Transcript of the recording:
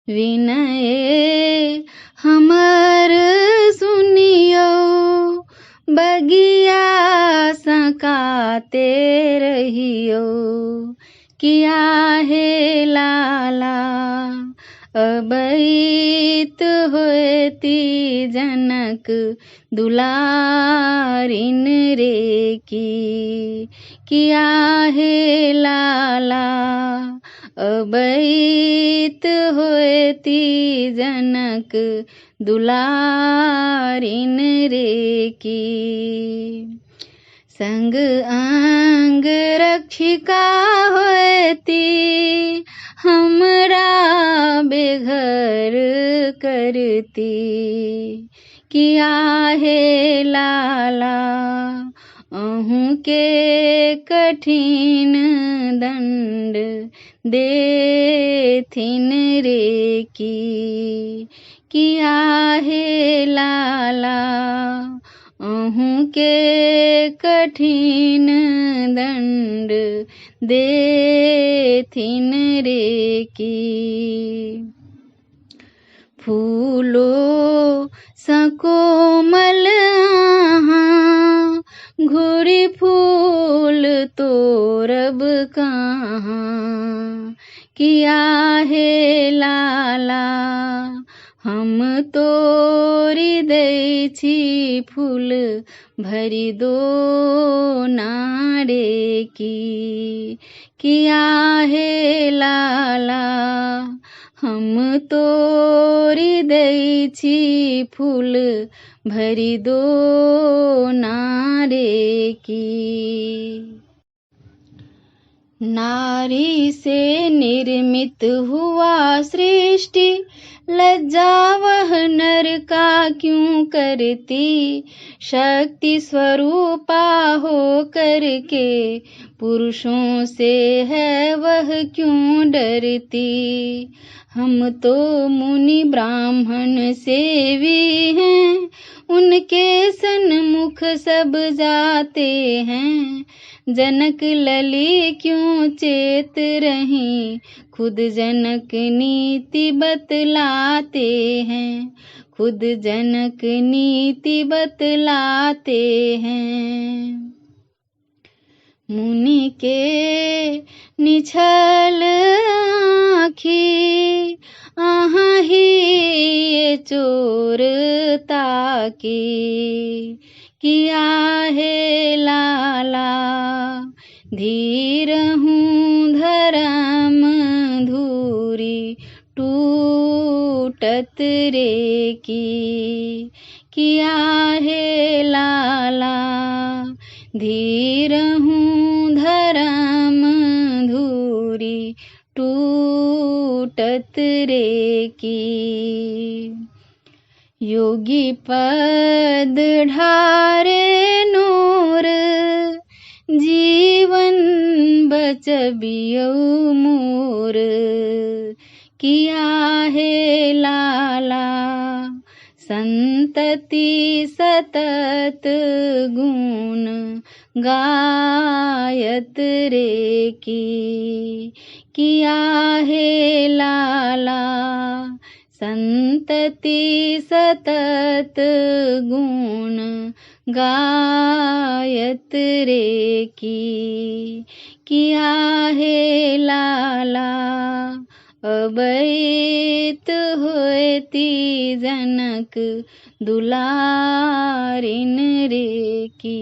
विनय हमर सुनियो, बगिया सकाते रहियो। किया हे लाला अबैत होती जनक दुलारिन रे की। किया हे लाला अबैत होती जनक दुलारिन रे की। संग अंग रक्षिका होती हमरा बेघर करती। किया हे लाला अहूँ के कठिन दंड देथिन रे की। किया हे लाला अहूँ के कठिन दंड देथिन रे की। फूलो सकोमल आहाँ, घुरी फूल तोरब कहाँ। किया हे लाला हम तोरी दै छी फूल भरी दो नारे की। किया हे लाला हम तोरी दै छी फूल भरी दो नारे की। नारी से निर्मित हुआ सृष्टि, लज्जा वह नर का क्यों करती। शक्ति स्वरूपा हो करके पुरुषों से है वह क्यों डरती। हम तो मुनि ब्राह्मण सेवी हैं, उनके सन्मुख सब जाते हैं। जनक लली क्यों चेत रहीं, खुद जनक नीति बतलाते हैं। खुद जनक नीति बतलाते हैं। मुनि के निछल आँखी आहाँ ही ये चोर ताकी। किया हे लाला धीर हूँ धर्म धूरी टूटत रे की। किया हे लाला धीर हूँ धर्म धूरी टूटत रे की। योगी पद ढारे नूर, जीवन बचबियो मोर। किया हे लाला संतति सतत गुण गायत रे की। किया हे लाला संतति सतत गुण गायत रे की। किया हे लाला अबैत होती जनक दुलारिन रे की।